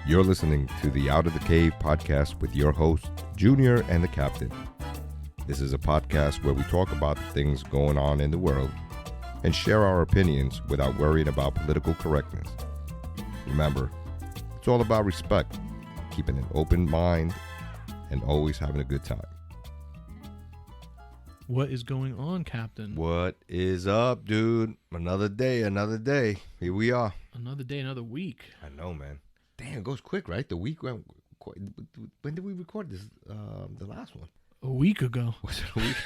You're listening to the Out of the Cave podcast with your host, Junior and the Captain. This is a podcast where we talk about the things going on in the world and share our opinions without worrying about political correctness. Remember, it's all about respect, keeping an open mind, and always having a good time. What is going on, Captain? What is up, dude? Another day. Here we are. Another day, another week. I know, man. Damn, it goes quick, right? The week went quick. When did we record this? The last one. A week ago. Was it a week?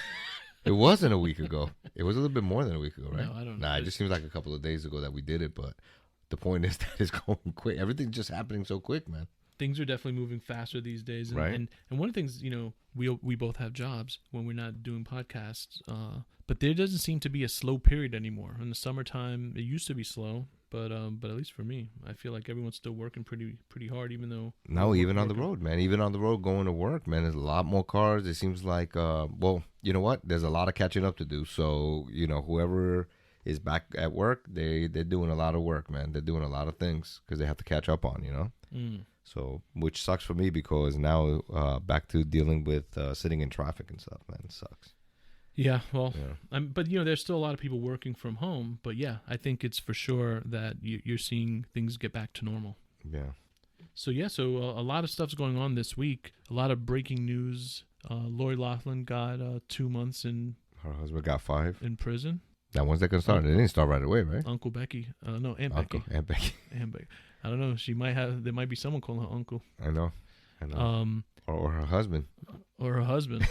It wasn't a week ago. It was a little bit more than a week ago, right? No, I don't know. Nah, it just seems like a couple of days ago that we did it, but the point is that it's going quick. Everything's just happening so quick, man. Things are definitely moving faster these days. And, Right. And one of the things, we both have jobs when we're not doing podcasts, but there doesn't seem to be a slow period anymore. In the summertime, it used to be slow, but at least for me, I feel like everyone's still working pretty hard, even though... No, even on the road, man. Even on the road going to work, man, there's a lot more cars. It seems like, well, you know what? There's a lot of catching up to do. So, whoever is back at work, they're doing a lot of work, man. They're doing a lot of things because they have to catch up on, So, which sucks for me because now back to dealing with sitting in traffic and stuff, man. It sucks. Yeah, well, but there's still a lot of people working from home. But yeah, I think it's for sure that you're seeing things get back to normal. Yeah. So a lot of stuff's going on this week. A lot of breaking news. Lori Laughlin got 2 months in. Her husband got 5 in prison. Now, when's that gonna start? It didn't start right away, right? Uncle Becky. No, Aunt Uncle, Becky. Aunt Becky. Aunt Becky. I don't know. There might be someone calling her uncle. I know. Or her husband. Or her husband.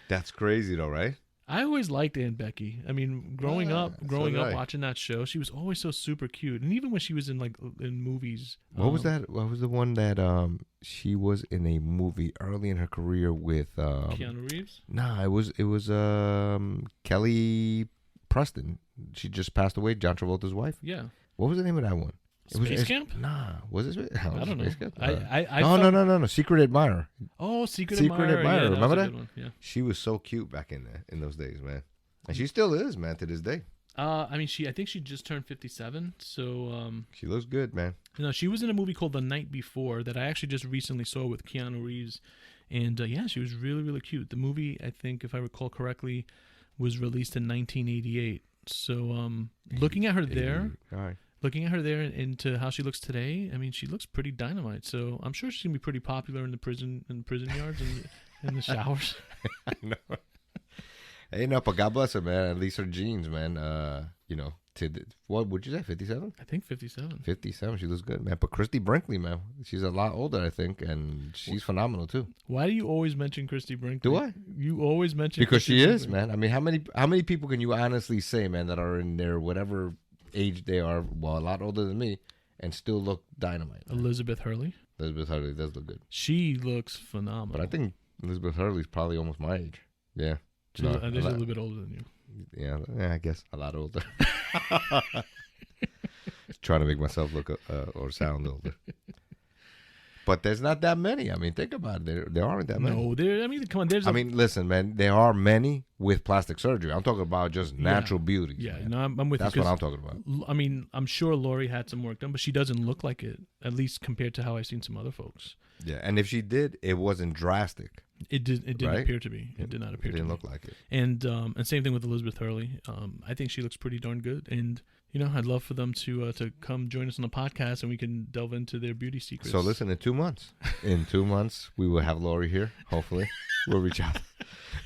That's crazy though, right? I always liked Aunt Becky. I mean, growing up watching that show, she was always so super cute. And even when she was in movies. What was that? What was the one that she was in a movie early in her career with Keanu Reeves? Nah, it was Kelly Preston. She just passed away, John Travolta's wife. Yeah. What was the name of that one? Space Camp? Nah, was it? I don't know. Camp? No. Secret Admirer. Oh, Secret Admirer. Yeah, remember that? Good one. Yeah. She was so cute back in those days, man. And she still is, man, to this day. I think she just turned 57, so she looks good, man. She was in a movie called The Night Before that I actually just recently saw with Keanu Reeves, and she was really, really cute. The movie, I think, if I recall correctly, was released in 1988. So, looking at her there, and to how she looks today, I mean, she looks pretty dynamite. So I'm sure she's gonna be pretty popular in the prison yards and in the showers. I know. Hey, no, but God bless her, man. At least her genes, man. What would you say? 57? I think 57. 57. She looks good, man. But Christy Brinkley, man, she's a lot older, I think, and she's phenomenal too. Why do you always mention Christy Brinkley? Do I? You always mention because Christy she Brinkley. is, man. I mean, how many people can you honestly say, man, that are in their whatever age they are, well, a lot older than me, and still look dynamite? Man. Elizabeth Hurley. Elizabeth Hurley does look good. She looks phenomenal. But I think Elizabeth Hurley's probably almost my age. Yeah. She's a little bit older than you. Yeah, I guess a lot older. Trying to make myself look or sound older. But there's not that many. I mean, think about it. There aren't that many. No, come on. Listen, man. There are many with plastic surgery. I'm talking about just natural beauties. Yeah, man. no, I'm with you. That's what I'm talking about. I mean, I'm sure Lori had some work done, but she doesn't look like it, at least compared to how I've seen some other folks. Yeah, and if she did, it wasn't drastic. It didn't appear to be. It did not appear to be. It didn't look like it. And same thing with Elizabeth Hurley. I think she looks pretty darn good. And, I'd love for them to come join us on the podcast and we can delve into their beauty secrets. So listen, in 2 months, we will have Lori here, hopefully. We'll reach out.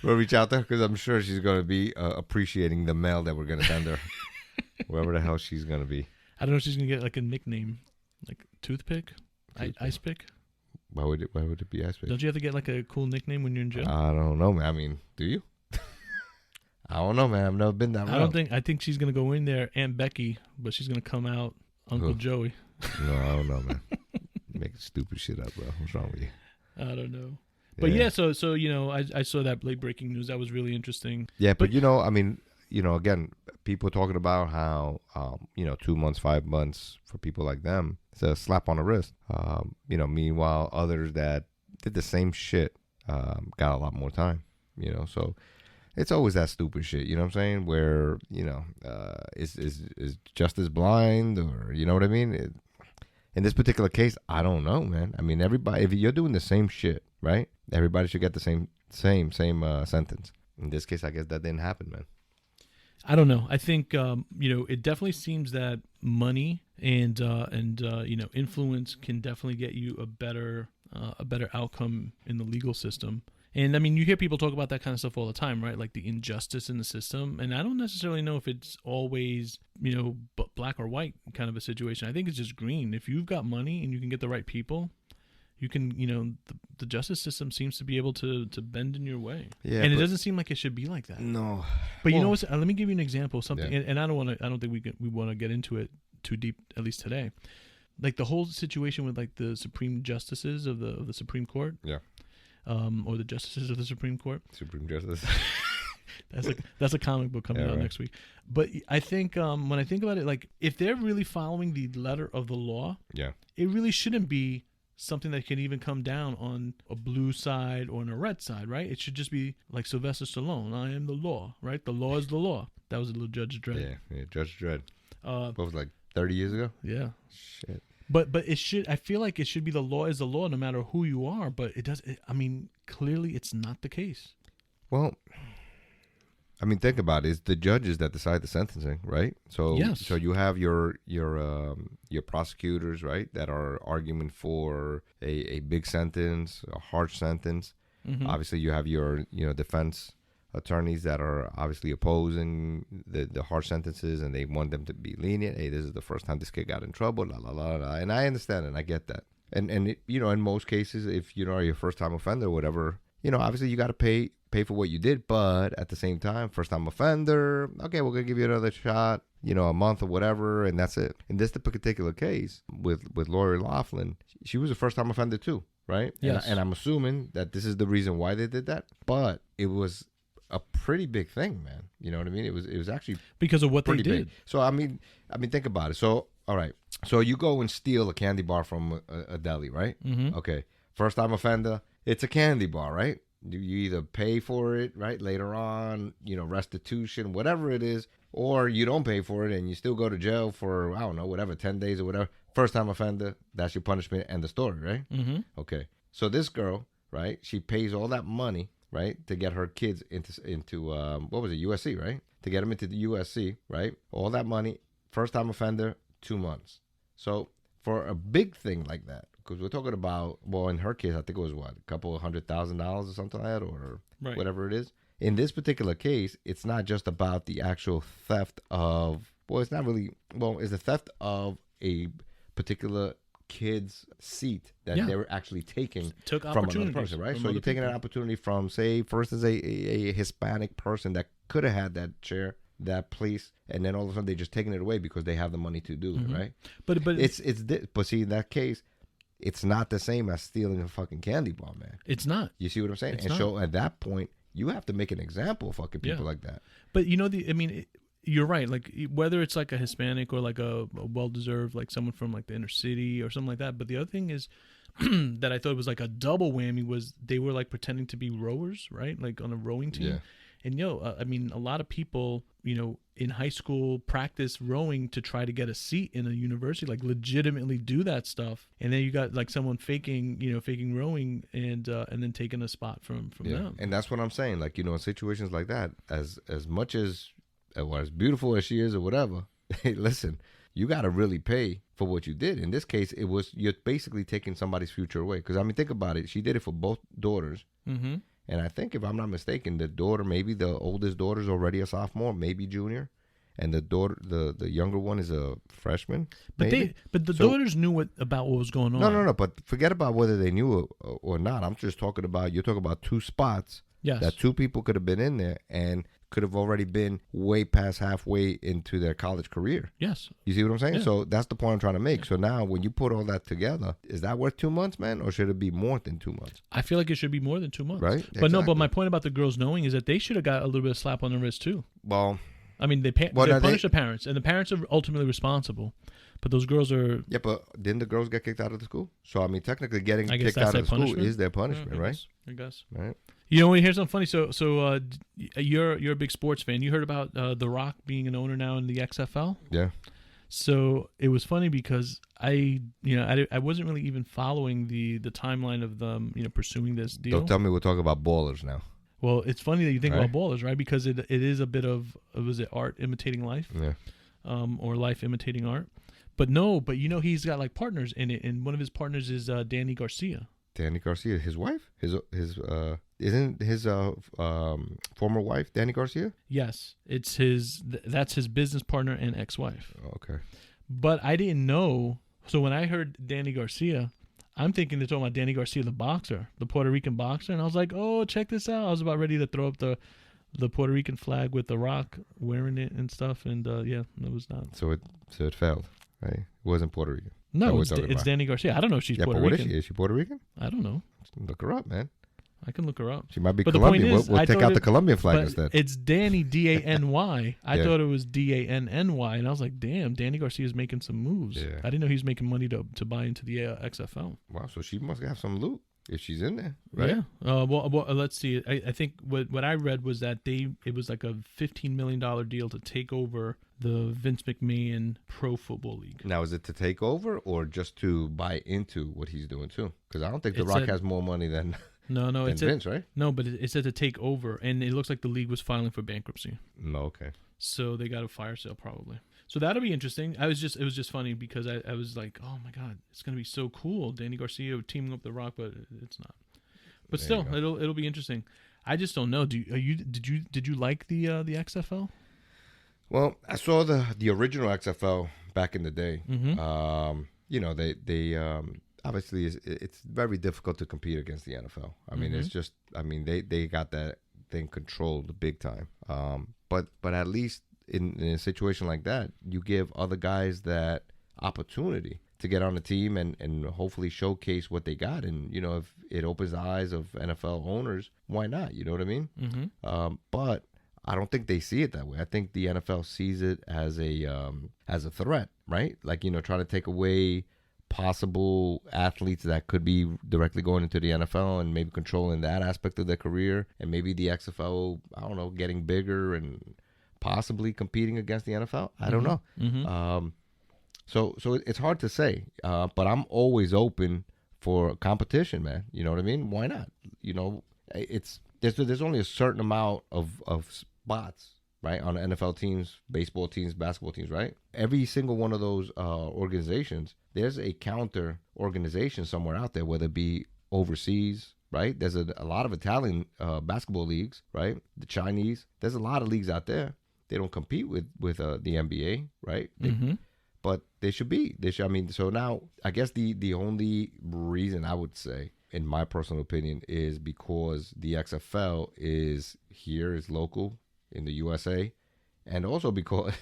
We'll reach out to her because I'm sure she's going to be appreciating the mail that we're going to send her. Wherever the hell she's going to be. I don't know if she's going to get like a nickname, like Toothpick, Ice Pick. Why would it be Ice Pick? Don't you have to get like a cool nickname when you're in jail? I don't know, man. I mean, do you? I don't know, man. I've never been that route. I think she's going to go in there, Aunt Becky, but she's going to come out Uncle Joey. No, I don't know, man. Making stupid shit up, bro. What's wrong with you? I don't know. But yeah, so I saw that late breaking news. That was really interesting. Yeah, but I mean, again, people talking about how 2 months, 5 months for people like them, it's a slap on the wrist. Meanwhile, others that did the same shit got a lot more time. So It's always that stupid shit, you know what I'm saying? Where, is justice blind, or, you know what I mean? In this particular case, I don't know, man. I mean, everybody, if you're doing the same shit, right? Everybody should get the same sentence. In this case, I guess that didn't happen, man. I don't know. I think it definitely seems that money and influence can definitely get you a better outcome in the legal system. And I mean, you hear people talk about that kind of stuff all the time, right? Like the injustice in the system. And I don't necessarily know if it's always, black or white kind of a situation. I think it's just green. If you've got money and you can get the right people, you can, the justice system seems to be able to bend in your way. Yeah, and it doesn't seem like it should be like that. No. But you know what? Let me give you an example of something. Yeah. And I don't think we want to get into it too deep, at least today. Like the whole situation with like the Supreme Justices of the Supreme Court. Yeah. Or the Justices of the Supreme Court. Supreme Justice. That's a comic book coming out next week. But I think when I think about it, like if they're really following the letter of the law, it really shouldn't be something that can even come down on a blue side or on a red side, right? It should just be like Sylvester Stallone. I am the law, right? The law is the law. That was a little Judge Dredd. Yeah, Judge Dredd. What was it, like 30 years ago? Yeah. Shit. But it should. I feel like it should be the law is the law, no matter who you are. But it does. Clearly, it's not the case. Well, I mean, think about it. It's the judges that decide the sentencing, right? So, yes. So you have your prosecutors, right, that are arguing for a big sentence, a harsh sentence. Mm-hmm. Obviously, you have your defense attorneys that are obviously opposing the harsh sentences, and they want them to be lenient. Hey, this is the first time this kid got in trouble, la la la la. And I understand and I get that. And it, in most cases, if you're your first time offender or whatever, obviously you got to pay for what you did. But at the same time, first time offender, okay, we're gonna give you another shot, a month or whatever, and that's it. In this particular case with Lori Laughlin, she was a first time offender too, right? Yes. And I'm assuming that this is the reason why they did that. But it was a pretty big thing, man. You know what I mean? It was actually because of what they did. Big. So I mean, think about it. So all right, so you go and steal a candy bar from a deli, right? Mm-hmm. Okay, first time offender, it's a candy bar, right? You either pay for it, right, later on, restitution, whatever it is, or you don't pay for it and you still go to jail for, I don't know, whatever, 10 days or whatever. First time offender, that's your punishment and the story, right? Mm-hmm. Okay, so this girl, right, she pays all that money, right, to get her kids into what was it, USC, right? To get them into the USC, right? All that money, first time offender, 2 months. So for a big thing like that, because we're talking about, well, in her case, I think it was a couple $100,000 or something like that, or right. Whatever it is. In this particular case, it's not just about the actual theft of, it's not really, it's the theft of a particular kid's seat that they were actually taking from another person, right? So you're taking an opportunity from, say, for instance, a Hispanic person that could have had that chair, that place, and then all of a sudden they're just taking it away because they have the money to do it, right? But see, in that case, it's not the same as stealing a fucking candy bar, man. It's not. You see what I'm saying? So at that point, you have to make an example of fucking people like that. But you're right. Like whether it's like a Hispanic or like a well-deserved, like someone from like the inner city or something like that. But the other thing is that I thought was like a double whammy was they were like pretending to be rowers, right? Like on a rowing team. Yeah. And a lot of people, in high school practice rowing to try to get a seat in a university, like legitimately do that stuff. And then you got like someone faking rowing and then taking a spot from them. And that's what I'm saying. Like, in situations like that, as much as beautiful as she is or whatever, hey, listen, you got to really pay for what you did. In this case, you're basically taking somebody's future away. Because, think about it. She did it for both daughters. Mm-hmm. And I think, if I'm not mistaken, the daughter, maybe the oldest daughter is already a sophomore, maybe junior, and the daughter, the younger one, is a freshman. But the daughters knew about what was going on. No. But forget about whether they knew or not. I'm just talking about two spots that two people could have been in there and could have already been way past halfway into their college career. Yes. You see what I'm saying? Yeah. So that's the point I'm trying to make. So now when you put all that together, is that worth 2 months, man? Or should it be more than 2 months? I feel like it should be more than 2 months. Right? But exactly. No, but my point about the girls knowing is that they should have got a little bit of slap on the wrist too. Well, they punish the parents, and the parents are ultimately responsible. But those girls are. Yeah, but didn't the girls get kicked out of the school? So I mean, technically, getting I guess kicked that's out their of the school punishment? is their punishment, Yeah, right? I guess. Right. You know, here's something funny. So you're a big sports fan. You heard about The Rock being an owner now in the XFL? Yeah. So it was funny because I wasn't really even following the timeline of them, pursuing this deal. Don't tell me we're talking about ballers now. Well, it's funny that you think Right. about ballers, right? Because it is a bit of, was it art imitating life? Yeah. Or life imitating art? But he's got like partners in it, and one of his partners is Danny Garcia. Danny Garcia, his wife, isn't his former wife Danny Garcia? Yes, it's that's his business partner and ex-wife. Okay. But I didn't know. So when I heard Danny Garcia, I'm thinking they're talking about Danny Garcia, the boxer, the Puerto Rican boxer, and I was like, oh, check this out. I was about ready to throw up the Puerto Rican flag with The Rock wearing it and stuff, and yeah, it was not. So it failed, right? It wasn't Puerto Rican. No, it's Danny Garcia. I don't know if she's Puerto but what Rican. is she? Is she Puerto Rican? I don't know. Look her up, man. I can look her up. She might be But the Colombian. point is, We'll I take thought out the Colombian flag But instead. it's Danny Dany. I Yeah. thought it was Dany, and I was like, damn, Danny Garcia's making some moves. Yeah. I didn't know he was making money to buy into the XFL. Wow, so she must have some loot if she's in there, right? Yeah. Well, let's see. I think what I read was that it was like a $15 million deal to take over the Vince McMahon Pro Football League. Now, is it to take over or just to buy into what he's doing too? Because I don't think The It Rock said- has more money than No, it's Vince, right? no, but it said to take over, and it looks like the league was filing for bankruptcy. No, okay. So they got a fire sale probably. So that'll be interesting. It was just funny because I was like, oh my god, it's gonna be so cool. Danny Garcia teaming up The Rock, but it's not. But There still, you go. it'll be interesting. I just don't know. Did you like the XFL? Well, I saw the original XFL back in the day. Mm-hmm. They obviously it's very difficult to compete against the NFL. I mean, it's just they got that thing controlled big time. But at least in a situation like that, you give other guys that opportunity to get on the team and hopefully showcase what they got. And if it opens the eyes of NFL owners, why not? You know what I mean? Mm-hmm. But I don't think they see it that way. I think the NFL sees it as a threat, right? Like trying to take away possible athletes that could be directly going into the NFL and maybe controlling that aspect of their career, and maybe the XFL, I don't know, getting bigger and possibly competing against the NFL. I don't know. Mm-hmm. So it's hard to say, but I'm always open for competition, man. You know what I mean? Why not? There's only a certain amount of spots, right, on NFL teams, baseball teams, basketball teams, right? Every single one of those organizations, there's a counter organization somewhere out there, whether it be overseas, right? There's a lot of Italian basketball leagues, right? The Chinese. There's a lot of leagues out there. They don't compete with the NBA, right? But they should be. So now I guess the only reason I would say, in my personal opinion, is because the XFL is local in the USA, and also because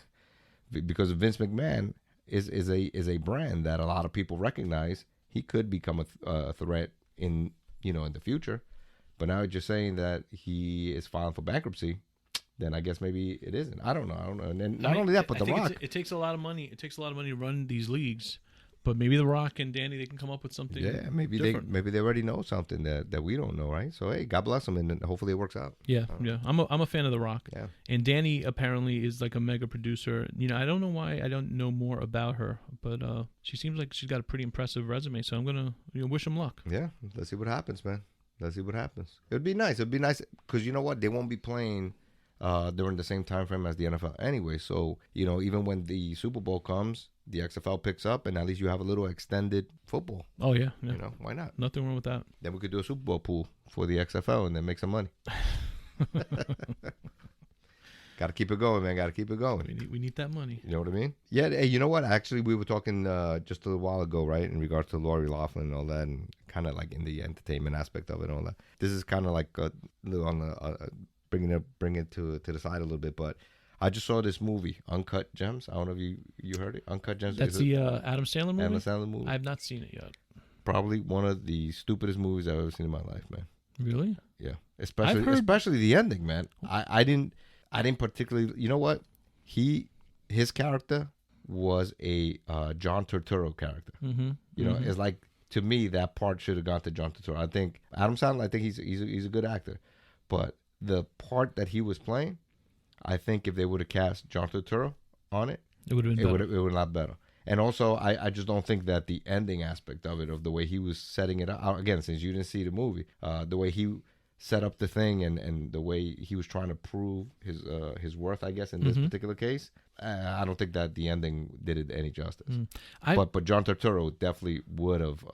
Vince McMahon is a brand that a lot of people recognize. He could become a threat in the future, but now you're saying that he is filing for bankruptcy. Then I guess maybe it isn't. I don't know. And then not only that, but The Rock. It takes a lot of money. It takes a lot of money to run these leagues. But maybe The Rock and Danny, they can come up with something. Yeah, maybe different. they already know something that we don't know, right? So hey, God bless them, and then hopefully it works out. Yeah. I'm a fan of The Rock. Yeah. And Danny apparently is like a mega producer. I don't know why I don't know more about her, but she seems like she's got a pretty impressive resume. So I'm gonna wish him luck. Yeah, let's see what happens, man. Let's see what happens. It'd be nice. It'd be nice because you know what? They won't be playing during the same time frame as the NFL anyway. So, even when the Super Bowl comes, the XFL picks up, and at least you have a little extended football. Oh, yeah. Why not? Nothing wrong with that. Then we could do a Super Bowl pool for the XFL and then make some money. Got to keep it going, man. Got to keep it going. We need that money. You know what I mean? Yeah. Hey, you know what? Actually, we were talking just a little while ago, right, in regards to Lori Laughlin and all that, and kind of like in the entertainment aspect of it and all that. This is kind of like on the bring it to the side a little bit, but I just saw this movie, Uncut Gems. I don't know if you heard it. Uncut Gems. That's the Adam Sandler movie? Adam Sandler movie. I've not seen it yet. Probably one of the stupidest movies I've ever seen in my life, man. Really? Yeah. Especially the ending, man. I didn't particularly. You know what? His character was a John Turturro character. You know, it's like, to me, that part should have gone to John Turturro. I think Adam Sandler, I think he's a good actor, but the part that he was playing, I think if they would have cast John Turturro on it, it would have been better. It would have been a lot better. And also, I just don't think that the ending aspect of it, of the way he was setting it up, again, since you didn't see the movie, the way he set up the thing and the way he was trying to prove his worth, I guess, in this particular case, I don't think that the ending did it any justice. But John Turturro definitely would have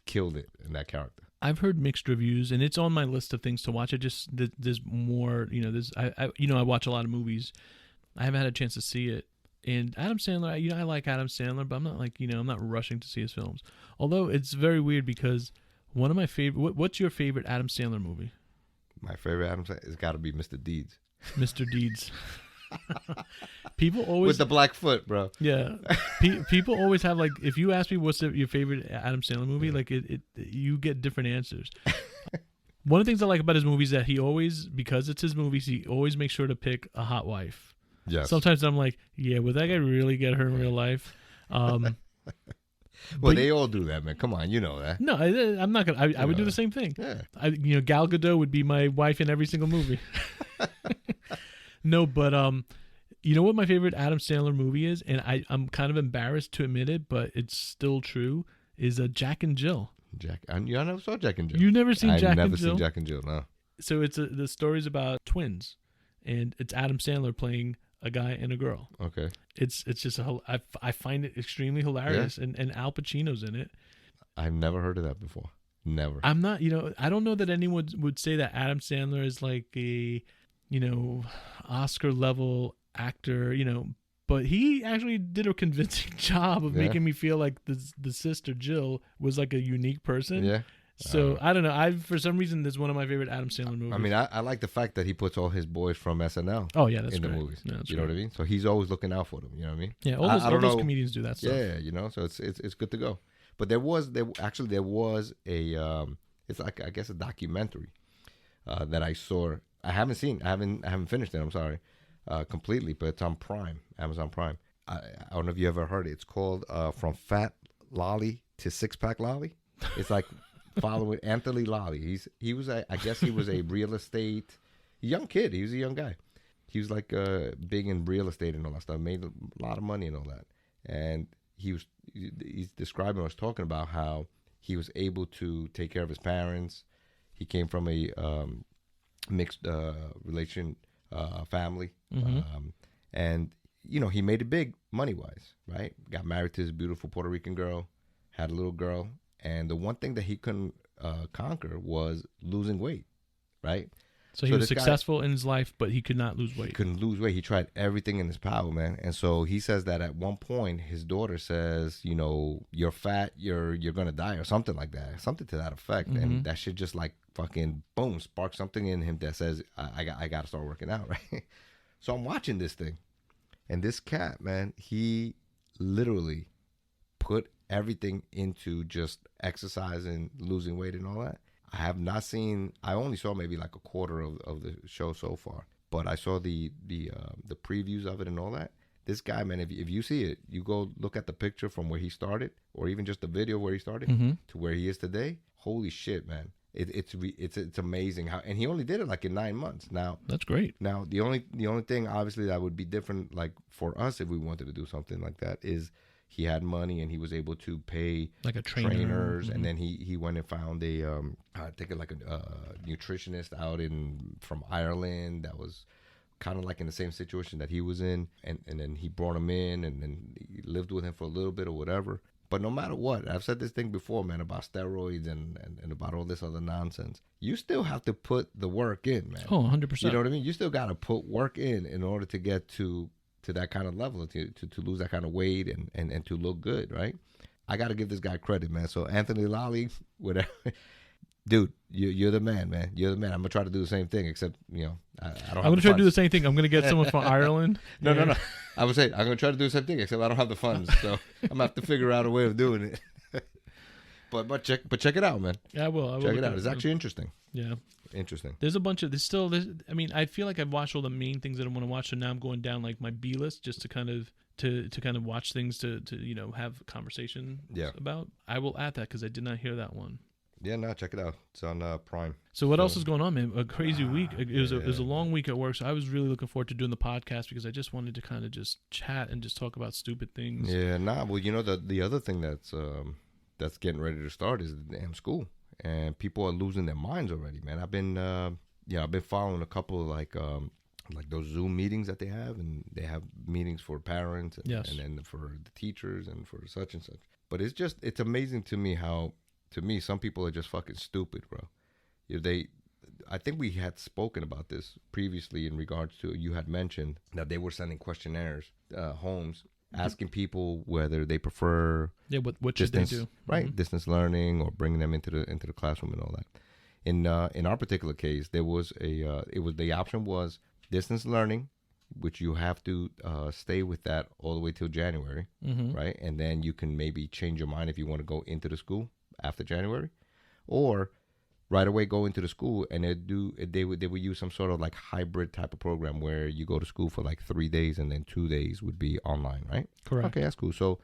killed it in that character. I've heard mixed reviews, and it's on my list of things to watch. There's more, I watch a lot of movies. I haven't had a chance to see it. And Adam Sandler, I like Adam Sandler, but I'm not I'm not rushing to see his films. Although it's very weird because one of my favorite, what's your favorite Adam Sandler movie? My favorite Adam Sandler has got to be Mr. Deeds. Mr. Deeds. People always with the black foot, bro. Yeah, people always have if you ask me what's your favorite Adam Sandler movie, you get different answers. One of the things I like about his movies is that he always, because it's his movies, he always makes sure to pick a hot wife. Yes. Sometimes I'm like, yeah, would that guy really get her in real life? Well, they all do that, man. Come on, you know that. No, I'm not gonna. I would do the same thing. Yeah. Gal Gadot would be my wife in every single movie. No, but you know what my favorite Adam Sandler movie is, and I'm kind of embarrassed to admit it, but it's still true. Is Jack and Jill. I never saw Jack and Jill. You never seen Jack and Jill? I've never seen Jack and Jill. No. So it's the story's about twins, and it's Adam Sandler playing a guy and a girl. Okay. It's just I find it extremely hilarious, and Al Pacino's in it. I've never heard of that before. Never. I'm not, I don't know that anyone would say that Adam Sandler is like a, Oscar level actor, but he actually did a convincing job of making me feel like the sister Jill was like a unique person. Yeah. So I don't know. For some reason, this is one of my favorite Adam Sandler movies. I mean, I like the fact that he puts all his boys from SNL. Oh yeah, that's in great. the movies. Yeah, you know what I mean? So he's always looking out for them. You know what I mean? Yeah, all those comedians do that stuff. Yeah, so it's good to go. But there was a it's like, I guess, a documentary that I saw. I haven't seen. I haven't finished it. I'm sorry, completely. But it's on Prime, Amazon Prime. I don't know if you ever heard it. It's called From Fat Lolly to Six Pack Lolly. It's like following Anthony Lolly. He was a real estate young kid. He was a young guy. He was like big in real estate and all that stuff. Made a lot of money and all that. And he's describing or was talking about how he was able to take care of his parents. He came from a mixed relation family, and he made it big money wise, right? Got married to this beautiful Puerto Rican girl, had a little girl. And the one thing that he couldn't conquer was losing weight, right? So he was successful in his life, but he could not lose weight. He couldn't lose weight. He tried everything in his power, man. And so he says that at one point, his daughter says, you're fat, you're going to die, or something like that. Something to that effect. And that shit just like fucking, boom, spark something in him that says, I got to start working out, right? So I'm watching this thing. And this cat, man, he literally put everything into just exercising, losing weight and all that. I only saw maybe like a quarter of the show so far, but I saw the previews of it and all that. This guy, man, if you see it, you go look at the picture from where he started, or even just the video where he started to where he is today. Holy shit, man. It's amazing how, and he only did it like in 9 months. Now that's great. Now the only thing obviously that would be different, like for us if we wanted to do something like that, is he had money and he was able to pay like a trainers, and then he went and found a I think like a nutritionist out from Ireland that was kind of like in the same situation that he was in, and then he brought him in and then he lived with him for a little bit or whatever. But no matter what, I've said this thing before, man, about steroids and about all this other nonsense. You still have to put the work in, man. Oh, 100%. You know what I mean? You still got to put work in order to get to that kind of level, to lose that kind of weight and to look good, right? I got to give this guy credit, man. So Anthony Lolly, whatever. Dude, you're the man, man. You're the man. I'm going to try to do the same thing, except, I don't have I'm going to try to do the same thing. I'm going to get someone from Ireland. No. I would say I'm going to try to do the same thing, except I don't have the funds. So I'm going to have to figure out a way of doing it. But check it out, man. Yeah, I will Check it look out. at It's actually interesting. Yeah. Interesting. There's a bunch of I mean, I feel like I've watched all the main things that I want to watch, so now I'm going down like my B list just to kind of watch things to have conversation about. I will add that because I did not hear that one. Yeah, no, check it out. It's on Prime. So what else is going on, man? A crazy week. It was a long week at work, so I was really looking forward to doing the podcast because I just wanted to kind of just chat and just talk about stupid things. Yeah, well, the other thing that's getting ready to start is the damn school. And people are losing their minds already, man. I've been following a couple of like those Zoom meetings that they have, and they have meetings for parents and, and then for the teachers and for such and such. But it's amazing to me how, to me, some people are just fucking stupid, bro. I think we had spoken about this previously in regards to, you had mentioned that they were sending questionnaires, homes, asking people whether they prefer what distance, should they do, right? Distance learning, or bringing them into the classroom and all that. In our particular case, there was the option was distance learning, which you have to stay with that all the way till January, right? And then you can maybe change your mind if you want to go into the school after January, or right away go into the school, and they would use some sort of like hybrid type of program where you go to school for like 3 days and then 2 days would be online, right? Correct. Okay, that's cool. So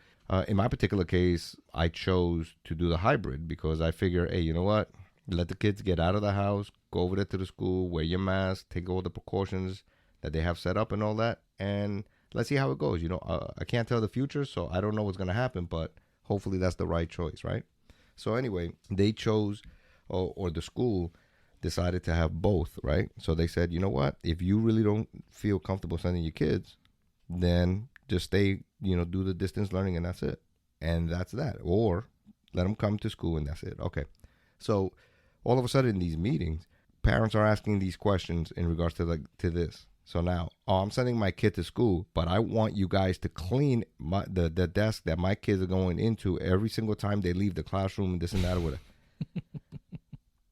in my particular case, I chose to do the hybrid because I figure, hey, you know what? Let the kids get out of the house, go over there to the school, wear your mask, take all the precautions that they have set up and all that, and let's see how it goes. I can't tell the future, so I don't know what's going to happen, but hopefully that's the right choice, right? So anyway, they chose, or the school decided to have both, right? So they said, you know what? If you really don't feel comfortable sending your kids, then just stay, do the distance learning, and that's it. And that's that. Or let them come to school, and that's it. Okay. So all of a sudden in these meetings, parents are asking these questions in regards to this. So now, I'm sending my kid to school, but I want you guys to clean the desk that my kids are going into every single time they leave the classroom, and this and that or whatever.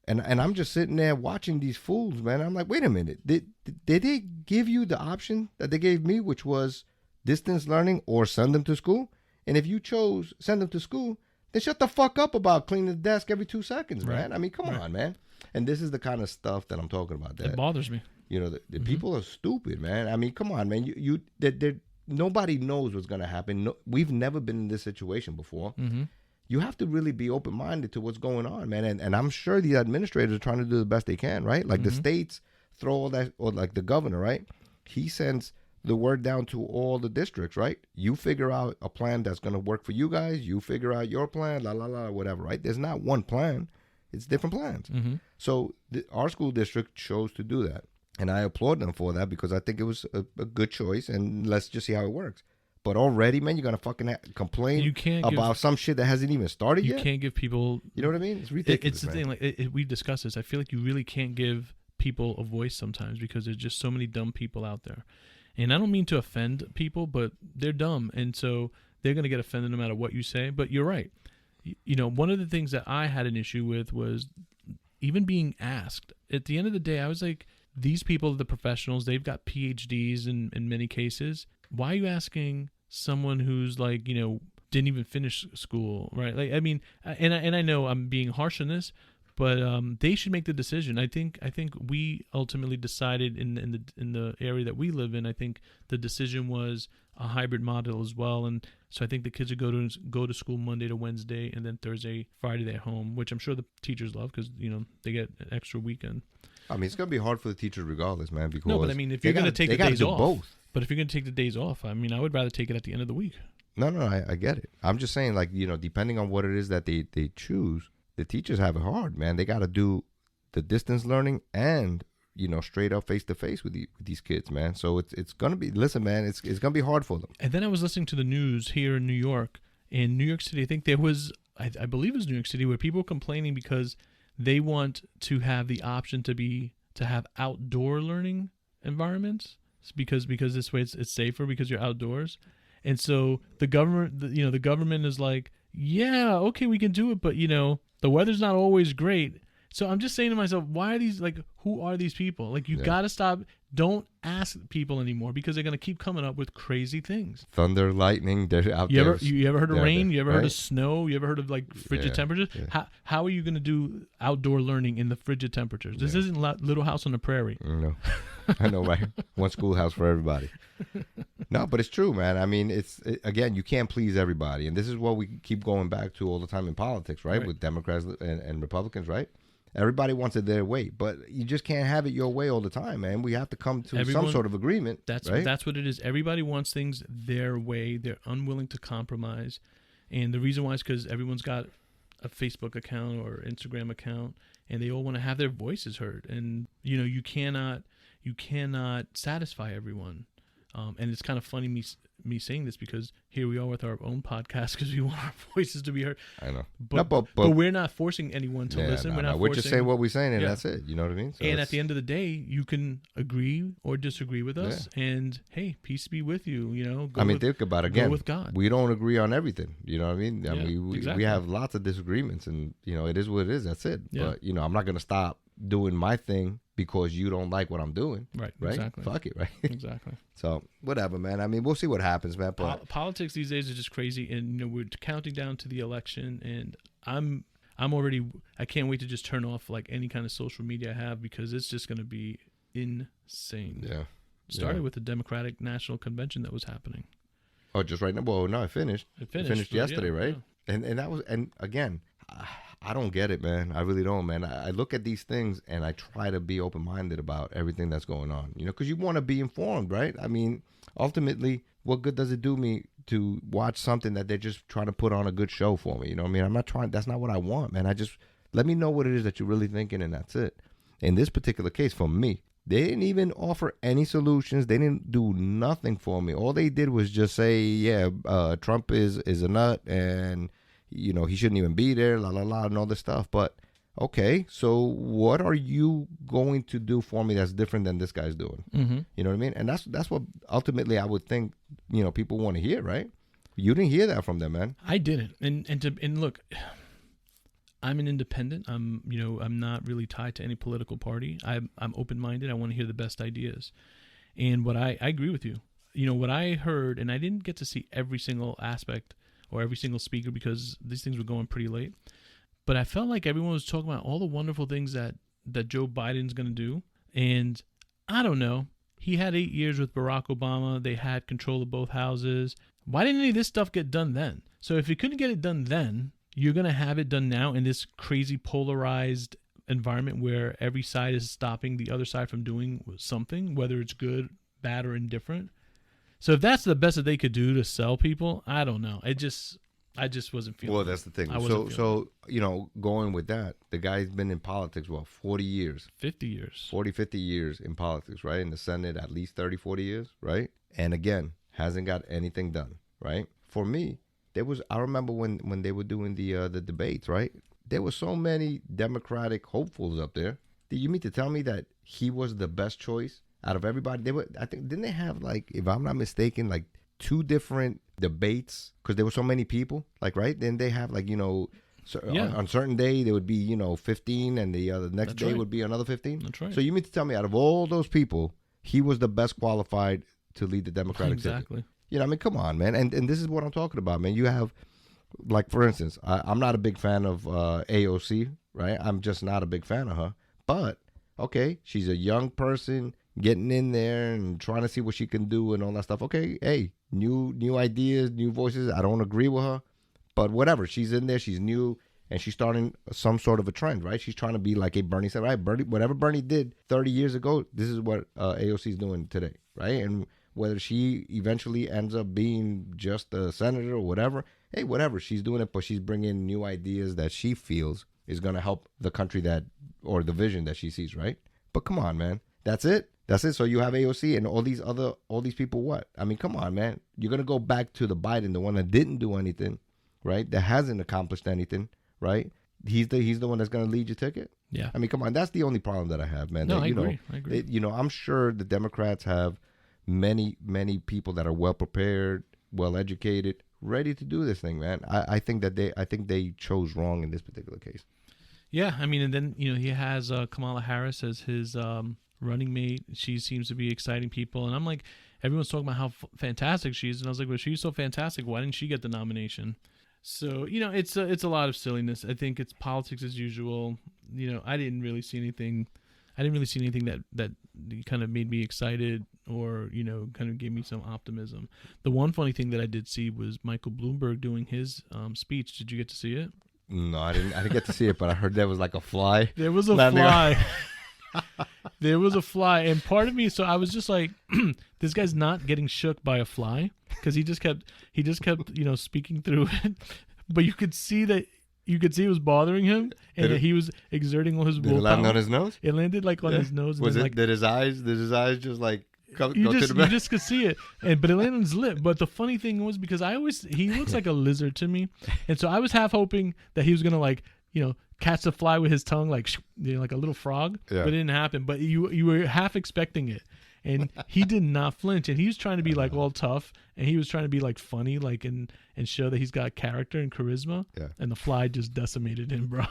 And I'm just sitting there watching these fools, man. I'm like, wait a minute. Did they give you the option that they gave me, which was distance learning or send them to school? And if you chose send them to school, then shut the fuck up about cleaning the desk every 2 seconds, man. I mean, come on, man. And this is the kind of stuff that I'm talking about. That it bothers me. The people are stupid, man. I mean, come on, man. Nobody knows what's going to happen. No, we've never been in this situation before. You have to really be open-minded to what's going on, man. And I'm sure the administrators are trying to do the best they can, right? Like the states throw all that, or like the governor, right? He sends the word down to all the districts, right? You figure out a plan that's going to work for you guys. You figure out your plan, whatever, right? There's not one plan. It's different plans. So our school district chose to do that. And I applaud them for that because I think it was a good choice. And let's just see how it works. But already, man, you're going to fucking complain about some shit that hasn't even started yet? You can't give people... You know what I mean? It's ridiculous, It's the thing. Like we've discussed this. I feel like you really can't give people a voice sometimes because there's just so many dumb people out there. And I don't mean to offend people, but they're dumb. And so they're going to get offended no matter what you say. But you're right. One of the things that I had an issue with was even being asked. At the end of the day, I was like, these people are the professionals. They've got PhDs in many cases. Why are you asking someone who's like, didn't even finish school, right? Like, I mean, and I know I'm being harsh on this, but they should make the decision. I think we ultimately decided in the area that we live in. I think the decision was a hybrid model as well, and so I think the kids would go to school Monday to Wednesday, and then Thursday, Friday they're home, which I'm sure the teachers love because they get an extra weekend. I mean, it's gonna be hard for the teachers regardless, man. Because no, but I mean, if you're gonna take the days off, both. But if you're gonna take the days off, I mean, I would rather take it at the end of the week. No, I get it. I'm just saying, like, depending on what it is that they choose, the teachers have it hard, man. They got to do the distance learning and straight up face to face with these kids, man. So it's gonna be. Listen, man, it's gonna be hard for them. And then I was listening to the news here in New York. In New York City, I think there was, I believe it was New York City, where people were complaining because they want to have the option to have outdoor learning environments because this way it's safer because you're outdoors. And so the government is like, yeah, okay, we can do it, but the weather's not always great. So I'm just saying to myself, why are these, like, who are these people? Like, you got to stop Don't ask people anymore because they're going to keep coming up with crazy things. Thunder, lightning, they're out You there. ever heard of rain? You ever heard right? of snow? You ever heard of like frigid Yeah, temperatures? yeah. How are you going to do outdoor learning in the frigid temperatures? This Yeah. isn't Little House on the Prairie. No, I know, right? One schoolhouse for everybody. No, but it's true, man. I mean, again, you can't please everybody, and this is what we keep going back to all the time in politics, right? With Democrats and Republicans, right? Everybody wants it their way, but you just can't have it your way all the time, man. We have to come to some sort of agreement. That's right? That's what it is. Everybody wants things their way. They're unwilling to compromise, and the reason why is because everyone's got a Facebook account or Instagram account, and they all want to have their voices heard. And you cannot satisfy everyone. And it's kind of funny me saying this because here we are with our own podcast because we want our voices to be heard. I know, but we're not forcing anyone to listen. We're just saying what we're saying, and that's it. You know what I mean? So and at the end of the day, you can agree or disagree with us, and hey, peace be with you. Think about it again. Go with God. We don't agree on everything. You know what I mean? Exactly. We have lots of disagreements, and it is what it is. That's it. Yeah. But I'm not gonna stop doing my thing because you don't like what I'm doing. Right. Right. Exactly. Fuck it. Right. Exactly. So whatever, man. I mean, we'll see what happens, man. But politics these days is just crazy, and we're counting down to the election, and I'm already. I can't wait to just turn off like any kind of social media I have because it's just going to be insane. Yeah. Started with the Democratic National Convention that was happening. Oh, just right now. Well, no, it finished. It finished yesterday, right? Yeah. And that was, and again, I don't get it, man. I really don't, man. I look at these things and I try to be open-minded about everything that's going on, because you want to be informed, right? I mean, ultimately, what good does it do me to watch something that they're just trying to put on a good show for me? You know what I mean? I'm not trying, that's not what I want, man. Let me know what it is that you're really thinking, and that's it. In this particular case, for me, they didn't even offer any solutions. They didn't do nothing for me. All they did was just say, Trump is a nut, and he shouldn't even be there, la, la, la, and all this stuff. But, okay, so what are you going to do for me that's different than this guy's doing? Mm-hmm. You know what I mean? And that's what ultimately I would think, people want to hear, right? You didn't hear that from them, man. I didn't. And look, I'm an independent. I'm not really tied to any political party. I'm open-minded. I want to hear the best ideas. And what I agree with you. What I heard, and I didn't get to see every single aspect or every single speaker because these things were going pretty late. But I felt like everyone was talking about all the wonderful things that Joe Biden's going to do. And I don't know. He had 8 years with Barack Obama. They had control of both houses. Why didn't any of this stuff get done then? So if you couldn't get it done then, you're going to have it done now in this crazy polarized environment where every side is stopping the other side from doing something, whether it's good, bad, or indifferent. So if that's the best that they could do to sell people, I don't know. I just wasn't feeling. Well, that's the thing. So going with that, the guy's been in politics 40 years, 50 years, 50 years in politics, right? In the Senate, at least 30, 40 years, right? And again, hasn't got anything done, right? For me, I remember when they were doing the debates, right? There were so many Democratic hopefuls up there. Do you mean to tell me that he was the best choice out of everybody? Didn't they have, like, if I'm not mistaken, like 2 different debates because there were so many people, like, right? Then they have, like, on certain day there would be 15, and the next day would be another 15. That's right. So you mean to tell me out of all those people, he was the best qualified to lead the Democratic ticket? Exactly. I mean, come on, man. And this is what I'm talking about, man. You have, like, for instance, I'm not a big fan of AOC, right? I'm just not a big fan of her. But, okay, she's a young person getting in there and trying to see what she can do and all that stuff. Okay, hey, new ideas, new voices. I don't agree with her, but whatever. She's in there. She's new, and she's starting some sort of a trend, right? She's trying to be like a Bernie said, right? Whatever Bernie did 30 years ago, this is what AOC is doing today, right? And whether she eventually ends up being just a senator or whatever, hey, whatever. She's doing it, but she's bringing new ideas that she feels is going to help the country or the vision that she sees, right? But come on, man. That's it. So you have AOC and all these people. What? I mean, come on, man. You're gonna go back to the Biden, the one that didn't do anything, right? That hasn't accomplished anything, right? He's the one that's gonna lead your ticket. Yeah. I mean, come on. That's the only problem that I have, man. No, I agree. I'm sure the Democrats have many people that are well prepared, well educated, ready to do this thing, man. I think they chose wrong in this particular case. Yeah, I mean, and then he has Kamala Harris as his running mate. She seems to be exciting people, and I'm like, everyone's talking about how fantastic she is, and I was like, well, she's so fantastic. Why didn't she get the nomination? So it's a lot of silliness. I think it's politics as usual. I didn't really see anything. that kind of made me excited or kind of gave me some optimism. The one funny thing that I did see was Michael Bloomberg doing his speech. Did you get to see it? No, I didn't get to see it, but I heard there was like a fly. There was a fly. There was a fly, and part of me, so I was just like, this guy's not getting shook by a fly, because he just kept speaking through it, but you could see it was bothering him, and he was exerting all his willpower. Did it land on his nose? It landed like on his nose. Was and it? Like, did his eyes just like go you to the back? just could see it, but it landed on his lip. But the funny thing was, because he looks like a lizard to me, and so I was half hoping that he was gonna catch the fly with his tongue, like like a little frog. Yeah. But it didn't happen. But you were half expecting it, and he did not flinch. And he was trying to be like all tough, and he was trying to be like funny, like and show that he's got character and charisma. Yeah. And the fly just decimated him, bro.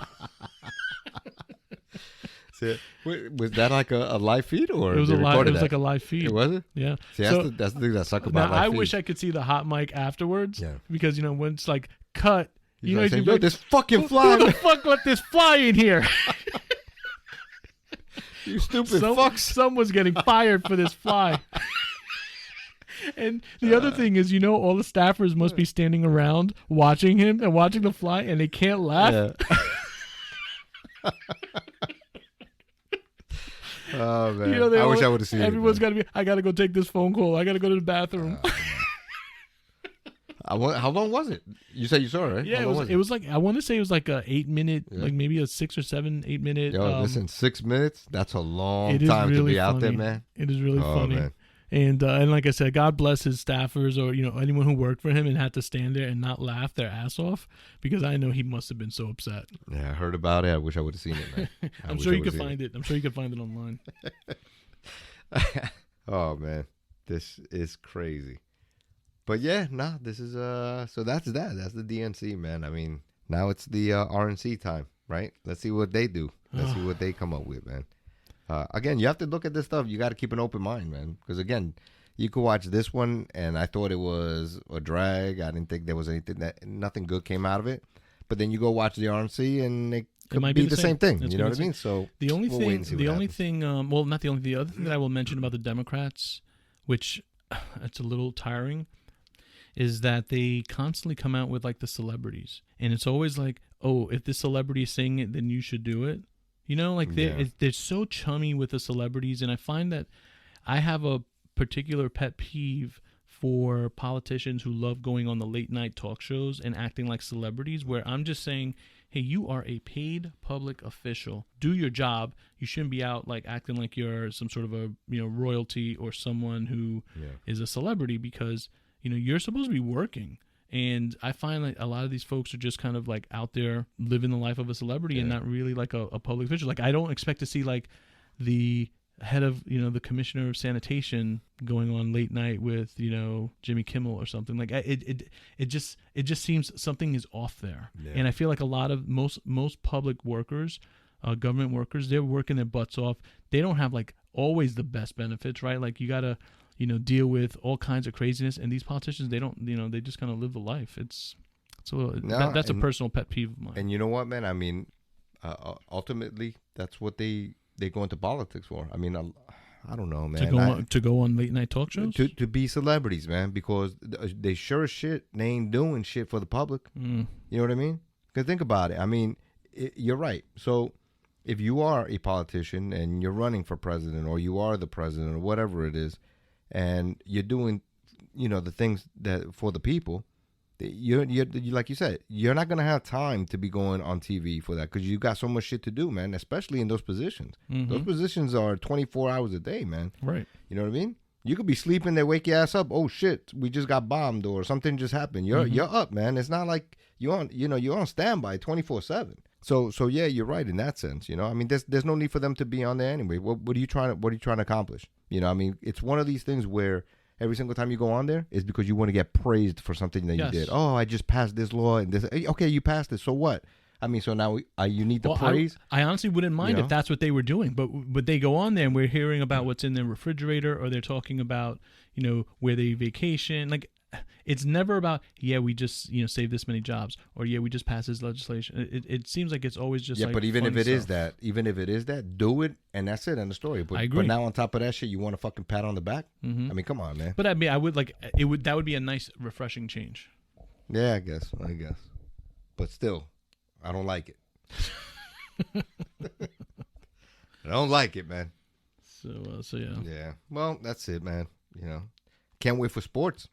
See, was that like a live feed or It was like a live feed. It was it? Yeah. See, that's the thing that suck about now live I feeds. wish I could see the hot mic afterwards. Yeah. Because when it's like cut. He's You like know, saying, you yo, this fucking fly. Who the fuck let this fly in here? You stupid fucks. Someone's getting fired for this fly. And the other thing is, all the staffers must be standing around watching him and watching the fly, and they can't laugh. Yeah. Oh man, I wish I would have seen it. Everyone's got to be. I got to go take this phone call. I got to go to the bathroom. How long was it? You said you saw it, right? Yeah, it was like, I want to say it was like a 8-minute, like maybe a 6 or 7, 8-minute. Yo, listen, 6 minutes? That's a long It time is to really be out there, funny. man. It is really funny. Man. And like I said, God bless his staffers or anyone who worked for him and had to stand there and not laugh their ass off, because I know he must have been so upset. Yeah, I heard about it. I wish I would have seen it, man. I'm sure you could find it. I'm sure you could find it online. Oh man, this is crazy. But yeah, this is so that's that. That's the DNC, man. I mean, now it's the RNC time, right? Let's see what they do. Let's see what they come up with, man. Again, you have to look at this stuff. You got to keep an open mind, man. Because again, you could watch this one, and I thought it was a drag. I didn't think there was nothing good came out of it. But then you go watch the RNC, and it could might be the same thing. You know what I mean? So the other thing that I will mention about the Democrats, which it's a little tiring, is that they constantly come out with like the celebrities, and it's always like, oh, if this celebrity is saying it, then you should do it. They're so chummy with the celebrities, and I find that I have a particular pet peeve for politicians who love going on the late night talk shows and acting like celebrities, where I'm just saying, hey, you are a paid public official. Do your job. You shouldn't be out like acting like you're some sort of a royalty or someone who is a celebrity, because you're supposed to be working. And I find like a lot of these folks are just kind of like out there living the life of a celebrity and not really like a public official. Like I don't expect to see like the head of the commissioner of sanitation going on late night with Jimmy Kimmel or something. Like it just seems something is off there. And I feel like a lot of most public workers, government workers, they're working their butts off. They don't have like always the best benefits, right? Like you gotta deal with all kinds of craziness, and these politicians, they don't, they just kind of live the life. It's a little, that's a personal pet peeve of mine. And you know what, man? I mean, ultimately, that's what they go into politics for. I mean, I don't know, man. To go on late night talk shows? To be celebrities, man, because they sure as shit, they ain't doing shit for the public. You know what I mean? Because think about it. I mean, you're right. So if you are a politician and you're running for president, or you are the president, or whatever it is, and you're doing, the things that for the people, you're like you said, you're not gonna have time to be going on TV for that, because you got so much shit to do, man. Especially in those positions. Those positions are 24 hours a day, man. Right. You know what I mean? You could be sleeping, they wake your ass up. Oh shit, we just got bombed, or something just happened. You're up, man. It's not like you're on standby 24/7. So yeah, you're right in that sense. I mean, there's no need for them to be on there anyway. What are you trying to accomplish? I mean, it's one of these things where every single time you go on there is because you want to get praised for something that you did. Oh, I just passed this law and this. Okay, you passed it. So what? I mean, so now you need the Well, praise. I honestly wouldn't mind if that's what they were doing, but they go on there and we're hearing about what's in their refrigerator, or they're talking about where they vacation. Like, it's never about we just save this many jobs, or we just passed this legislation. It seems like it's always just but even if it is that, do it, and that's it, end of story. But, I agree. But now on top of that shit, you want a fucking pat on the back? Mm-hmm. I mean, come on, man. But I mean, I would like it. That would be a nice, refreshing change. Yeah, I guess. But still, I don't like it. I don't like it, man. So yeah. Yeah. Well, that's it, man. Can't wait for sports.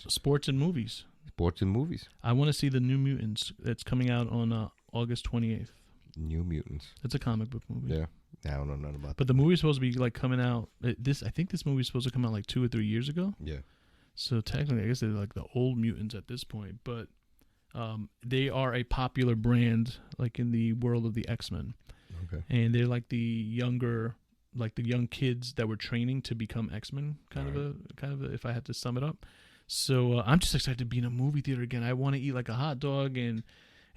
Sports and movies. Sports and movies. I want to see the New Mutants. That's coming out on August 28th. New Mutants. It's a comic book movie. Yeah. I don't know nothing about that. But the movie's supposed to be like coming out. I think this movie's supposed to come out like 2 or 3 years ago. Yeah. So technically, I guess they're like the old mutants at this point. But they are a popular brand, like in the world of the X-Men. Okay. And they're like the younger, like the young kids that were training to become X-Men, kind of if I had to sum it up. So I'm just excited to be in a movie theater again. I want to eat like a hot dog and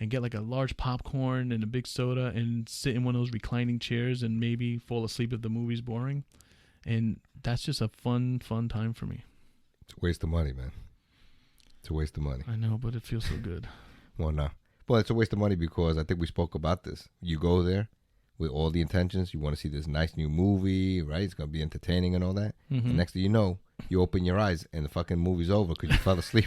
get like a large popcorn and a big soda and sit in one of those reclining chairs and maybe fall asleep if the movie's boring. And that's just a fun time for me. It's a waste of money, man. It's a waste of money. I know, but it feels so good. Well, no. Well, it's a waste of money because I think we spoke about this. You go there with all the intentions. You want to see this nice new movie, right? It's going to be entertaining and all that. Mm-hmm. And next thing you know, you open your eyes and the fucking movie's over because you fell asleep.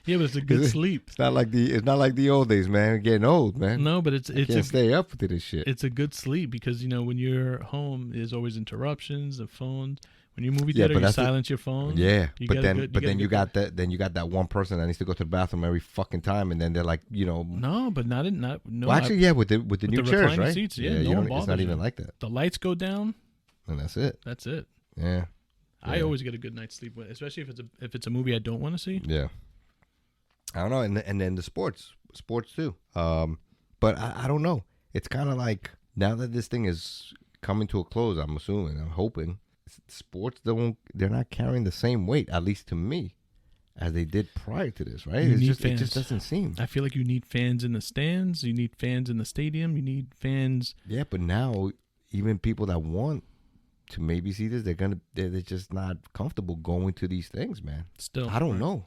Yeah, but it's a good sleep. It's not like the old days, man. We're getting old, man. No, but it's can't stay up to this shit. It's a good sleep because when you're home, there's always interruptions, the phones. When you're movie theater, you silence your phone. Yeah, but then you got that one person that needs to go to the bathroom every fucking time, and then they're like, No, but not. Well, actually, with the new chairs, right? Seats, no one bothers it's not even you. like that. The lights go down, and that's it. That's it. Yeah. I always get a good night's sleep, especially if it's a movie I don't want to see. Yeah. I don't know, and then the sports too. But I don't know. It's kind of like now that this thing is coming to a close. I'm hoping. Sports they're not carrying the same weight, at least to me, as they did prior to this, right? It just doesn't seem. I feel like you need fans in the stands, you need fans in the stadium, you need fans. Yeah, but now even people that want to maybe see this, they're just not comfortable going to these things, man. Still, I don't know.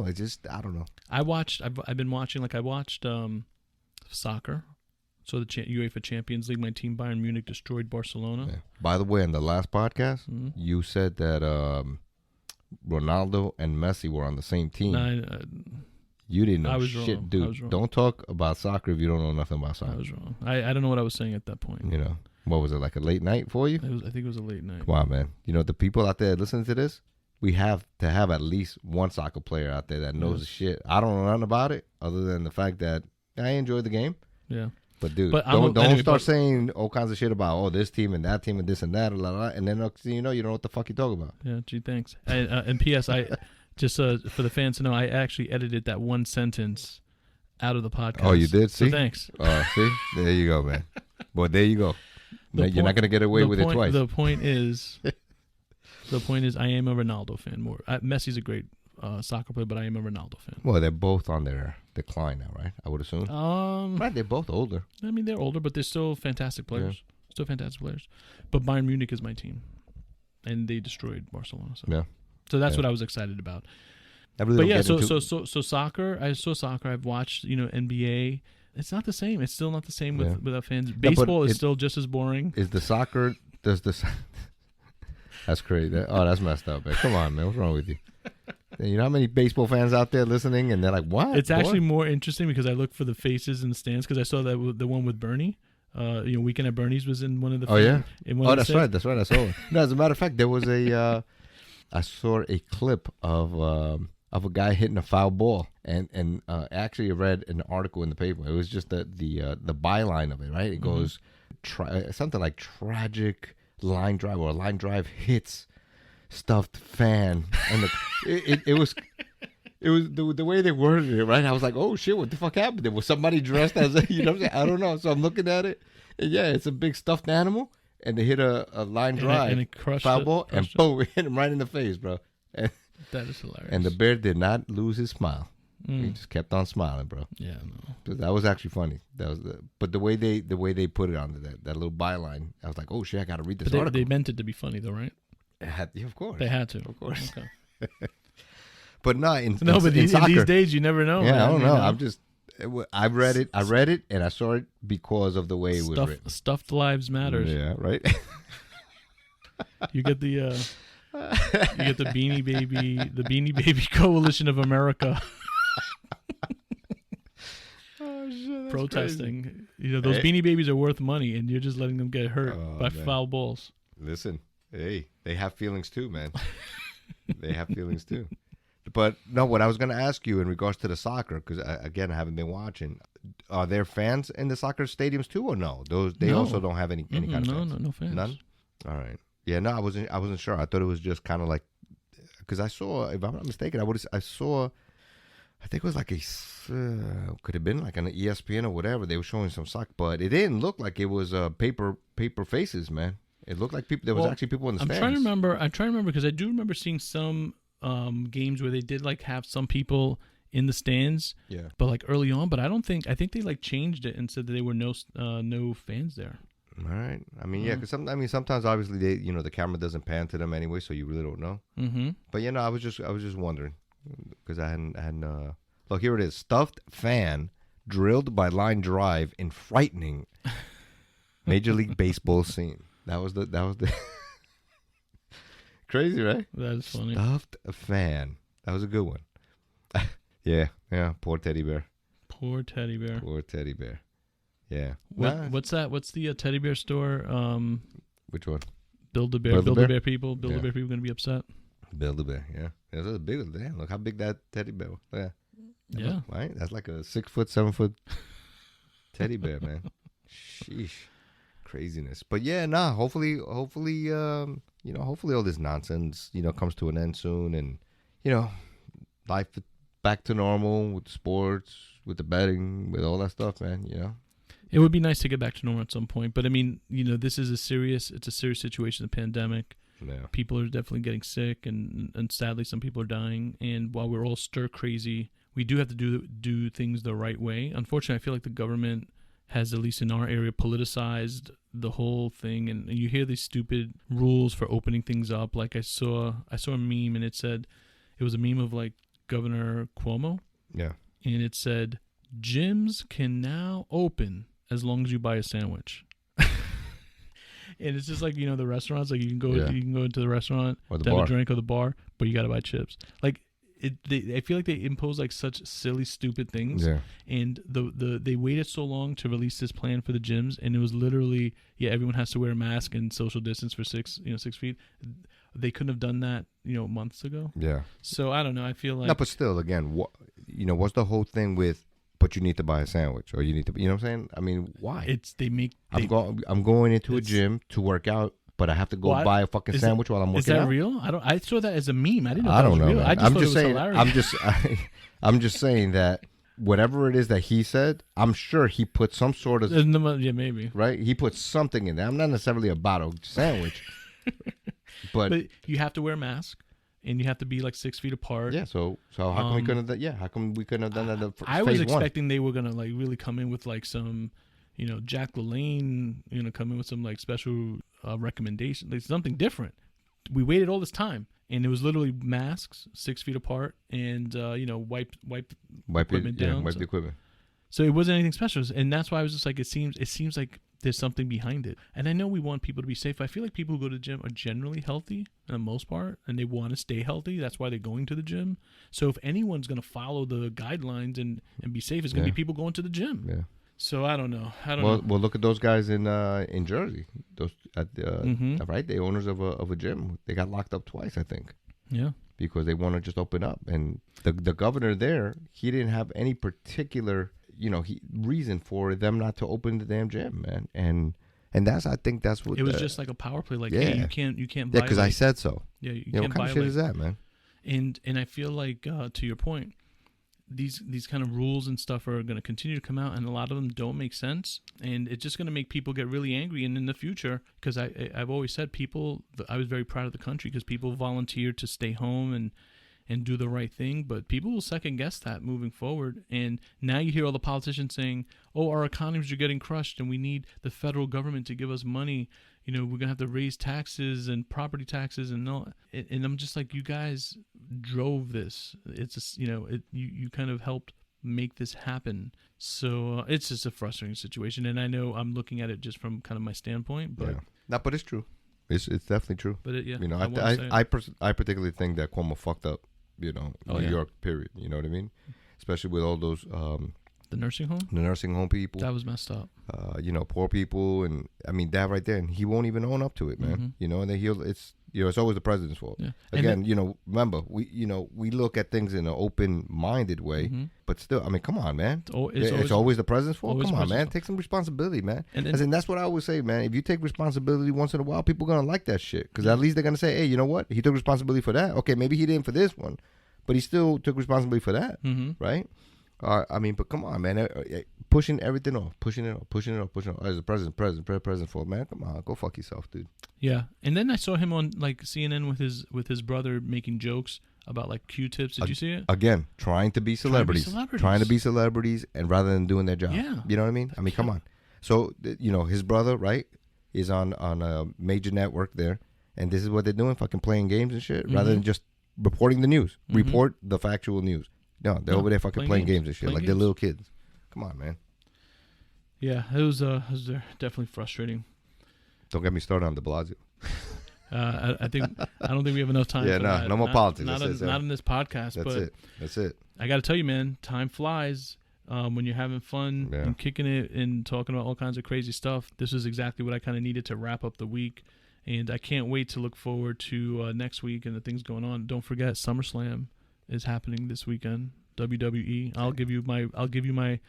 It's just I don't know. I've been watching, I watched soccer. So the UEFA Champions League, my team Bayern Munich destroyed Barcelona. Yeah. By the way, in the last podcast, you said that Ronaldo and Messi were on the same team. You didn't know shit, wrong. dude. Don't talk about soccer if you don't know nothing about soccer. I was wrong. I don't know what I was saying at that point. What was it, like a late night for you? I think it was a late night. Come on, man. The people out there listening to this, we have to have at least one soccer player out there that knows the shit. I don't know nothing about it other than the fact that I enjoy the game. Yeah. But dude, don't start saying all kinds of shit about this team and that team and this and that, and then you don't know what the fuck you talk about. Yeah, gee, thanks. And P.S. I just for the fans to know, I actually edited that one sentence out of the podcast. Oh, you did? See? So thanks. See, there you go, man. Well, there you go. You're not gonna get away with it twice. The point is, I am a Ronaldo fan. Messi's a great soccer player, but I am a Ronaldo fan. Well, they're both on their decline now, right? I would assume. Right, they're both older. I mean, they're older, but they're still fantastic players. Yeah. Still fantastic players. But Bayern Munich is my team, and they destroyed Barcelona. So that's what I was excited about. So soccer. I saw soccer. I've watched NBA. It's not the same. It's still not the same without fans. Baseball is still just as boring. Is the soccer? That's crazy. That's messed up, man. Come on, man. What's wrong with you? You know how many baseball fans out there listening, and they're like, "What?" It's actually more interesting because I look for the faces in the stands because I saw that the one with Bernie. Weekend at Bernie's was in one of the. Oh yeah. That's right. I saw it. No, as a matter of fact, there was I saw a clip of a guy hitting a foul ball, and actually I read an article in the paper. It was just the byline of it, right? It goes something like tragic line drive, or a line drive hits stuffed fan, and it was the way they worded it, right? I was like, oh shit, what the fuck happened? There was somebody dressed as a, you know what I'm saying? I don't know. So I'm looking at it, and yeah, it's a big stuffed animal, and they hit a line drive, and it crushed foul ball, and boom, hit him right in the face, bro. And that is hilarious. And the bear did not lose his smile. He just kept on smiling, bro. Yeah, no. That was actually funny. But the way they put it on that little byline, I was like, oh shit, I got to read this But article. they meant it to be funny, though, right? Yeah, of course. They had to. Of course. Okay. But not in No, but in in soccer. these days, you never know. Yeah, man, I don't you know. I'm just. I read it, and I saw it because of the way it was written. Stuffed lives matters. Yeah, right. You get the Beanie Baby Coalition of America Oh shit, that's protesting. crazy. You know, those Beanie Babies are worth money, and you're just letting them get hurt by man. foul balls. Listen, hey, they have feelings too, man. They have feelings too. But no, what I was going to ask you in regards to the soccer, because again, I haven't been watching. Are there fans in the soccer stadiums too, or no? They No. also don't have any kind of fans. No fans. None. All right. Yeah, no, I wasn't sure. I thought it was just kind of like, because I saw, if I'm not mistaken, I saw, I think it was like could have been like an ESPN or whatever. They were showing some soccer, but it didn't look like it was paper faces, man. It looked like people. There was actually people in the stands. I'm trying to remember because I do remember seeing some games where they did like have some people in the stands. Yeah. But like early on, but I think they like changed it and said that there were no fans there. All right. I mean, yeah, because sometimes obviously the camera doesn't pan to them anyway, so you really don't know. Mm-hmm. But I was just wondering because I hadn't look, here it is. Stuffed fan drilled by line drive in frightening Major League Baseball scene. That was the crazy, right? That is funny. Stuffed fan. That was a good one. Yeah. Poor teddy bear. Poor teddy bear. Poor teddy bear. Yeah. What's that? What's the teddy bear store? Which one? Build-A-Bear. Build-A-Bear people. Yeah. Build-A-Bear people going to be upset. Build-A-Bear. Yeah. That's a big. Damn, look how big that teddy bear was. Yeah. Yeah. Right. That's like a 6 foot, 7 foot teddy bear, man. Sheesh. Craziness. But yeah, hopefully, hopefully all this nonsense, comes to an end soon, and life back to normal with sports, with the betting, with all that stuff, man. It would be nice to get back to normal at some point, but I mean, this is a serious situation, the pandemic. Yeah. People are definitely getting sick, and sadly, some people are dying. And while we're all stir crazy, we do have to do things the right way. Unfortunately, I feel like the government has, at least in our area, politicized the whole thing, and you hear these stupid rules for opening things up. Like I saw a meme, and it said, it was a meme of like Governor Cuomo. Yeah. And it said, gyms can now open as long as you buy a sandwich. And it's just like, the restaurants, like you can go into the restaurant or the to bar. have a drink or the bar, but you got to buy chips. Like I feel like they impose like such silly, stupid things. Yeah. And they waited so long to release this plan for the gyms, and it was literally, everyone has to wear a mask and social distance for 6 feet. They couldn't have done that, months ago. Yeah. So I don't know. I feel like no, but still, again, what's the whole thing with? But you need to buy a sandwich, or you need to, you know what I'm saying? I mean, why? I'm going into a gym to work out, but I have to go buy a fucking sandwich while I'm working out. Is that real? I saw that as a meme. I didn't know. I don't know. Real. Man. I just thought it was hilarious. I'm just saying that whatever it is that he said, I'm sure he put some sort of maybe right. He put something in there. I'm not necessarily about a sandwich, but you have to wear a mask. And you have to be like 6 feet apart. Yeah, so how come we couldn't have? Yeah, how come we couldn't have done that? I was expecting they were gonna like really come in with like some, Jack LaLanne, come in with some like special recommendation, like something different. We waited all this time, and it was literally masks 6 feet apart, and wipe equipment down. Wipe the equipment. So it wasn't anything special, and that's why I was just like, it seems like there's something behind it. And I know we want people to be safe. I feel like people who go to the gym are generally healthy for the most part, and they want to stay healthy. That's why they're going to the gym. So if anyone's going to follow the guidelines and be safe, it's going to be people going to the gym. Yeah. So I don't know. Well, look at those guys in Jersey. Those right, the owners of a gym. They got locked up twice, I think. Yeah. Because they want to just open up, and the governor there, he didn't have any particular reason for them not to open the damn gym, man. And I think that's what it was just like a power play. Like, hey, you can't buy. Yeah, because I said so. Yeah, you can't what kind of shit is that, man? And I feel like to your point, these kind of rules and stuff are going to continue to come out, and a lot of them don't make sense, and it's just going to make people get really angry. And in the future, because I've always said I was very proud of the country because people volunteered to stay home and do the right thing. But people will second guess that moving forward. And now you hear all the politicians saying, "Oh, our economies are getting crushed, and we need the federal government to give us money. We're gonna have to raise taxes and property taxes and all." And I'm just like, you guys drove this. It's just, you kind of helped make this happen. So it's just a frustrating situation. And I know I'm looking at it just from kind of my standpoint, but but it's true. It's definitely true. But I particularly think that Cuomo fucked up, New York, period. You know what I mean? Especially with all those the nursing home people. That was messed up. Poor people, and I mean that right there, and he won't even own up to it, man. Mm-hmm. And then it's always the president's fault. Yeah. Again, remember we look at things in an open-minded way, mm-hmm. but still, I mean, come on, man. It's always the president's fault. Come on, man. Fault. Take some responsibility, man. And that's what I always say, man. If you take responsibility once in a while, people are gonna like that shit, because at least they're gonna say, hey, you know what? He took responsibility for that. Okay, maybe he didn't for this one, but he still took responsibility for that, mm-hmm. right? I mean, but come on, man. Pushing everything off, pushing it off. As the president fault, man. Come on, go fuck yourself, dude. Yeah, and then I saw him on like CNN with his brother making jokes about like Q-tips. Did you see it? Again, trying to be celebrities, and rather than doing their job. Yeah, you know what I mean. I mean, come on. So his brother, right, is on a major network there, and this is what they're doing, fucking playing games and shit, mm-hmm. rather than just reporting the news, mm-hmm. report the factual news. No, they're over there fucking playing games and shit, like they're little kids. Come on, man. Yeah, it was definitely frustrating. Don't get me started on de Blasio. I don't think we have enough time. Yeah, for that. No more politics. Not in this podcast. That's it. I got to tell you, man, time flies when you're having fun and kicking it and talking about all kinds of crazy stuff. This is exactly what I kind of needed to wrap up the week, and I can't wait to look forward to next week and the things going on. Don't forget, SummerSlam is happening this weekend. WWE. I'll give you my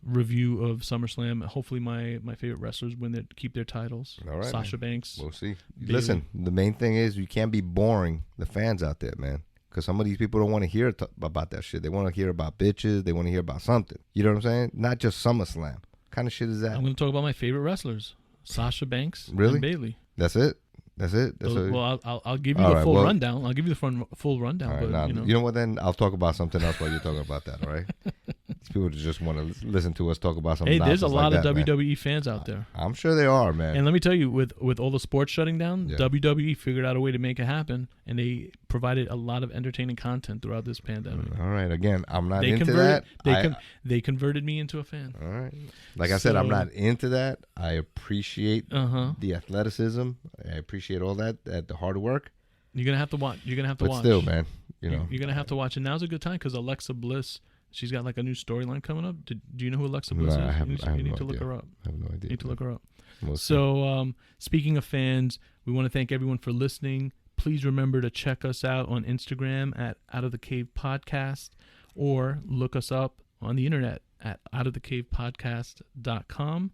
review of SummerSlam. Hopefully my favorite wrestlers keep their titles. All right, Sasha man. Banks. We'll see. Bayley. Listen, the main thing is you can't be boring the fans out there, man. Because some of these people don't want to hear about that shit. They want to hear about bitches. They want to hear about something. You know what I'm saying? Not just SummerSlam. What kind of shit is that? I'm going to talk about my favorite wrestlers. Sasha Banks really? And Bayley. That's it? Well, I'll give you the full rundown. I'll give you the full rundown. Right, but, you know what? Then I'll talk about something else while you're talking about that. All right? These people just want to listen to us talk about something. Hey, there's a lot like of that, WWE man. fans out there. I'm sure they are, man. And let me tell you, with all the sports shutting down, WWE figured out a way to make it happen, and they provided a lot of entertaining content throughout this pandemic. All right. Again, I'm not into that. They converted me into a fan. All right. Like I said, I'm not into that. I appreciate the athleticism. I appreciate all that, the hard work. You're gonna have to watch. But still, man, you're gonna have to watch. And now's a good time because Alexa Bliss, she's got like a new storyline coming up. Do you know who Alexa Bliss is? You need to look her up. I have no idea. You need to look her up. So, speaking of fans, we want to thank everyone for listening. Please remember to check us out on Instagram at Out of the Cave Podcast, or look us up on the internet at outofthecavepodcast.com.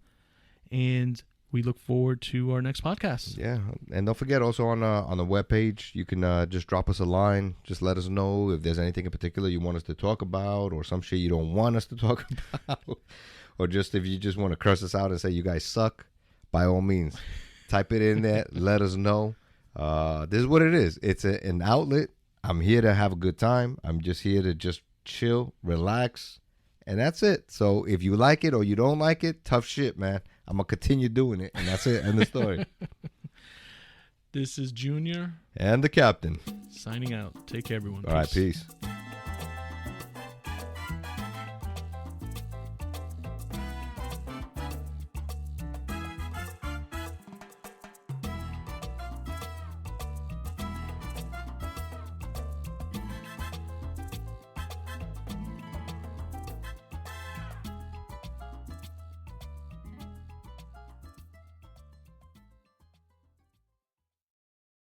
And we look forward to our next podcast. Yeah, and don't forget also on the webpage, you can just drop us a line. Just let us know if there's anything in particular you want us to talk about, or some shit you don't want us to talk about, or just if you just want to curse us out and say you guys suck, by all means, type it in there. Let us know. This is what it is. It's an outlet. I'm here to have a good time. I'm just here to just chill, relax, and that's it. So if you like it or you don't like it, tough shit, man. I'm going to continue doing it, and that's it. End the story. This is Junior. And the captain. Signing out. Take care, everyone. All right, peace.